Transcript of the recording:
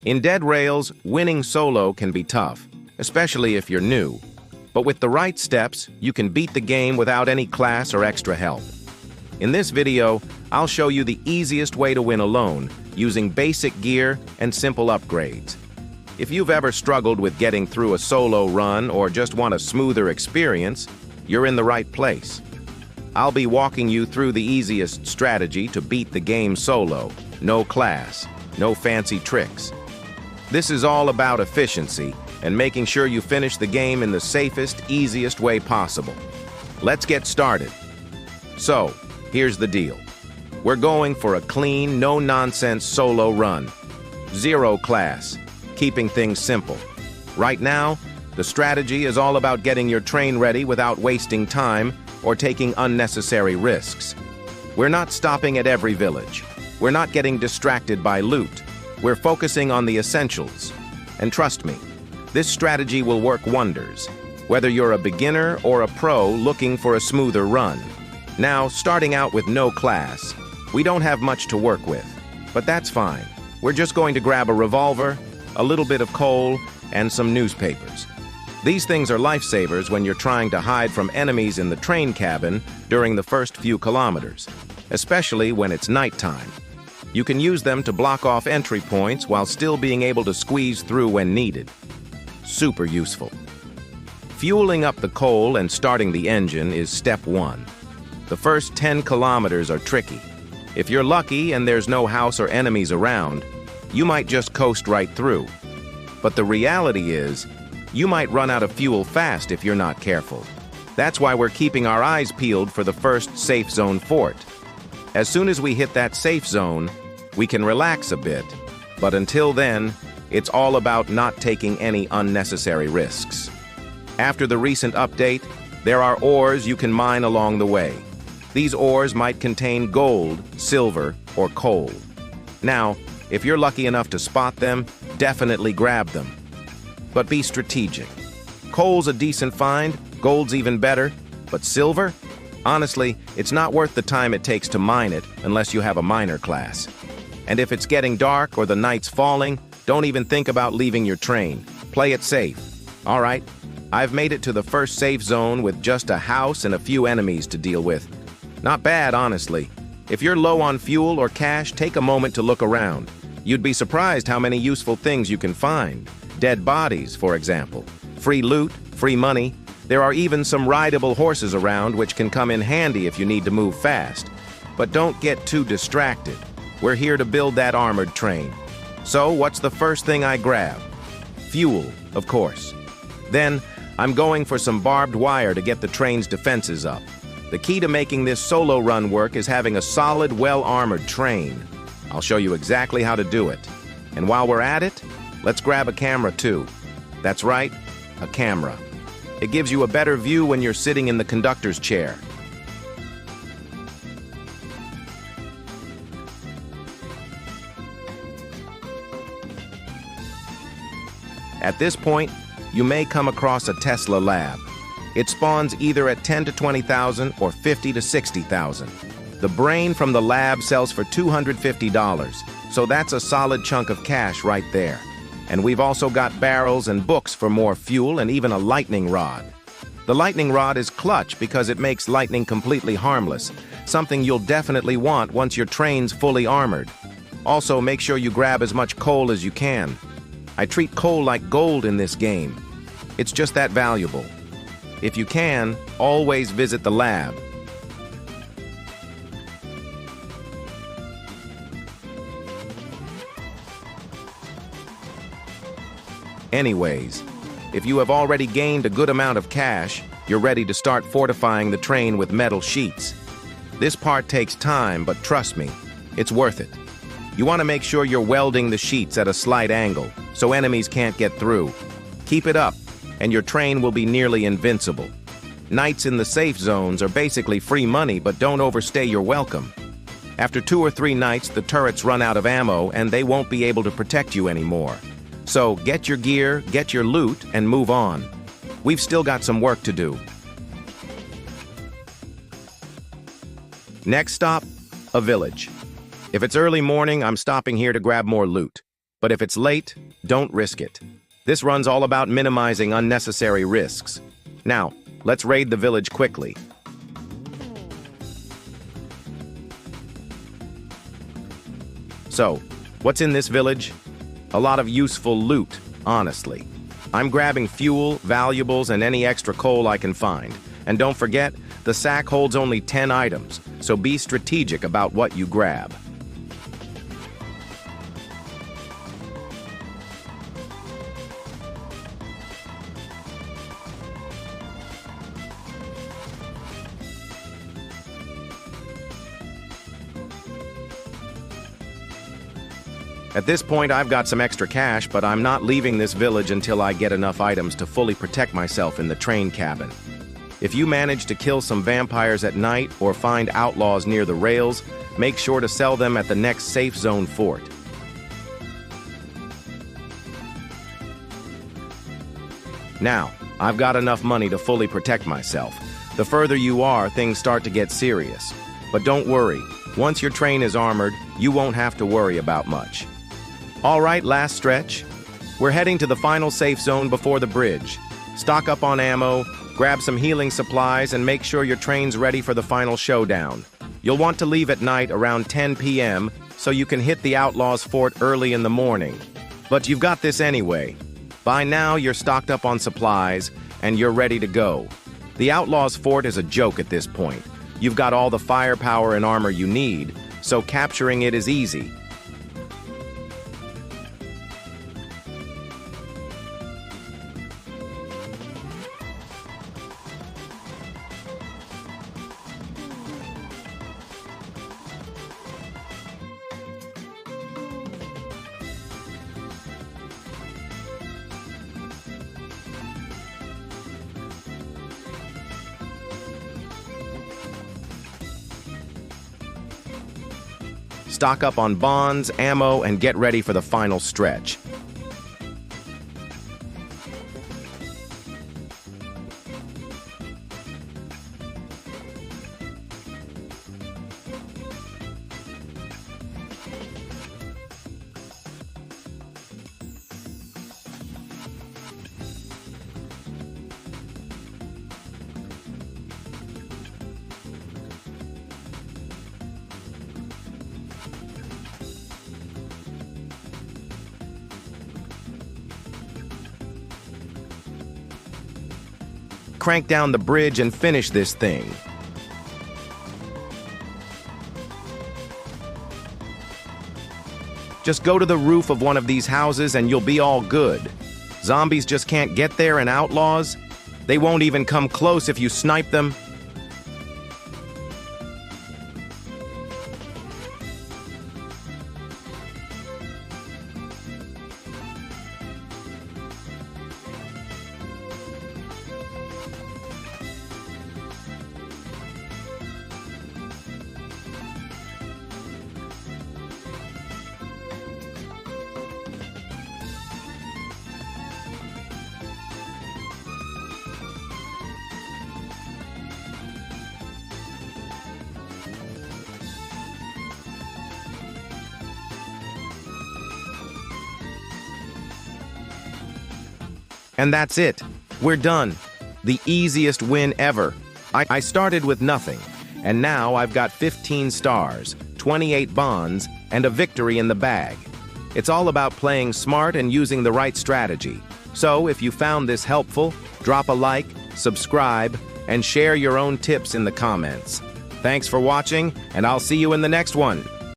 In Dead Rails, winning solo can be tough, especially if you're new. But with the right steps, you can beat the game without any class or extra help. In this video, I'll show you the easiest way to win alone, using basic gear and simple upgrades. If you've ever struggled with getting through a solo run or just want a smoother experience, you're in the right place. I'll be walking you through the easiest strategy to beat the game solo. No class, no fancy tricks. This is all about efficiency and making sure you finish the game in the safest, easiest way possible. Let's get started. So, here's the deal. We're going for a clean, no-nonsense solo run. Zero class, keeping things simple. Right now, the strategy is all about getting your train ready without wasting time or taking unnecessary risks. We're not stopping at every village. We're not getting distracted by loot. We're focusing on the essentials. And trust me, this strategy will work wonders, whether you're a beginner or a pro looking for a smoother run. Now, starting out with no class, we don't have much to work with, but that's fine. We're just going to grab a revolver, a little bit of coal, and some newspapers. These things are lifesavers when you're trying to hide from enemies in the train cabin during the first few kilometers, especially when it's nighttime. You can use them to block off entry points while still being able to squeeze through when needed. Super useful. Fueling up the coal and starting the engine is step one. The first 10 kilometers are tricky. If you're lucky and there's no house or enemies around, you might just coast right through. But the reality is, you might run out of fuel fast if you're not careful. That's why we're keeping our eyes peeled for the first safe zone fort. As soon as we hit that safe zone, we can relax a bit. But until then, it's all about not taking any unnecessary risks. After the recent update, there are ores you can mine along the way. These ores might contain gold, silver, or coal. Now, if you're lucky enough to spot them, definitely grab them. But be strategic. Coal's a decent find, gold's even better, but silver? Honestly, it's not worth the time it takes to mine it unless you have a miner class. And if it's getting dark or the night's falling, don't even think about leaving your train. Play it safe. All right, I've made it to the first safe zone with just a house and a few enemies to deal with. Not bad, honestly. If you're low on fuel or cash, take a moment to look around. You'd be surprised how many useful things you can find. Dead bodies, for example. Free loot, free money. There are even some rideable horses around which can come in handy if you need to move fast. But don't get too distracted. We're here to build that armored train. So, what's the first thing I grab? Fuel, of course. Then, I'm going for some barbed wire to get the train's defenses up. The key to making this solo run work is having a solid, well-armored train. I'll show you exactly how to do it. And while we're at it, let's grab a camera too. That's right, a camera. It gives you a better view when you're sitting in the conductor's chair. At this point, you may come across a Tesla lab. It spawns either at 10 to 20,000 or 50 to 60,000. The brain from the lab sells for $250, so that's a solid chunk of cash right there. And we've also got barrels and books for more fuel and even a lightning rod. The lightning rod is clutch because it makes lightning completely harmless, something you'll definitely want once your train's fully armored. Also, make sure you grab as much coal as you can. I treat coal like gold in this game. It's just that valuable. If you can, always visit the lab. Anyways, if you have already gained a good amount of cash, you're ready to start fortifying the train with metal sheets. This part takes time, but trust me, it's worth it. You want to make sure you're welding the sheets at a slight angle, so enemies can't get through. Keep it up, and your train will be nearly invincible. Nights in the safe zones are basically free money, but don't overstay your welcome. After 2 or 3 nights, the turrets run out of ammo, and they won't be able to protect you anymore. So get your gear, get your loot, and move on. We've still got some work to do. Next stop, a village. If it's early morning, I'm stopping here to grab more loot. But if it's late, don't risk it. This run's all about minimizing unnecessary risks. Now, let's raid the village quickly. So, what's in this village? A lot of useful loot, honestly. I'm grabbing fuel, valuables, and any extra coal I can find. And don't forget, the sack holds only 10 items, so be strategic about what you grab. At this point, I've got some extra cash, but I'm not leaving this village until I get enough items to fully protect myself in the train cabin. If you manage to kill some vampires at night or find outlaws near the rails, make sure to sell them at the next safe zone fort. Now, I've got enough money to fully protect myself. The further you are, things start to get serious. But don't worry, once your train is armored, you won't have to worry about much. All right, last stretch. We're heading to the final safe zone before the bridge. Stock up on ammo, grab some healing supplies, and make sure your train's ready for the final showdown. You'll want to leave at night around 10 p.m. so you can hit the Outlaws' fort early in the morning. But you've got this anyway. By now, you're stocked up on supplies, and you're ready to go. The Outlaws' fort is a joke at this point. You've got all the firepower and armor you need, so capturing it is easy. Stock up on bonds, ammo, and get ready for the final stretch. Crank down the bridge and finish this thing. Just go to the roof of one of these houses and you'll be all good. Zombies just can't get there, and outlaws? They won't even come close if you snipe them. And that's it. We're done. The easiest win ever. I started with nothing, and now I've got 15 stars, 28 bonds, and a victory in the bag. It's all about playing smart and using the right strategy. So if you found this helpful, drop a like, subscribe, and share your own tips in the comments. Thanks for watching, and I'll see you in the next one.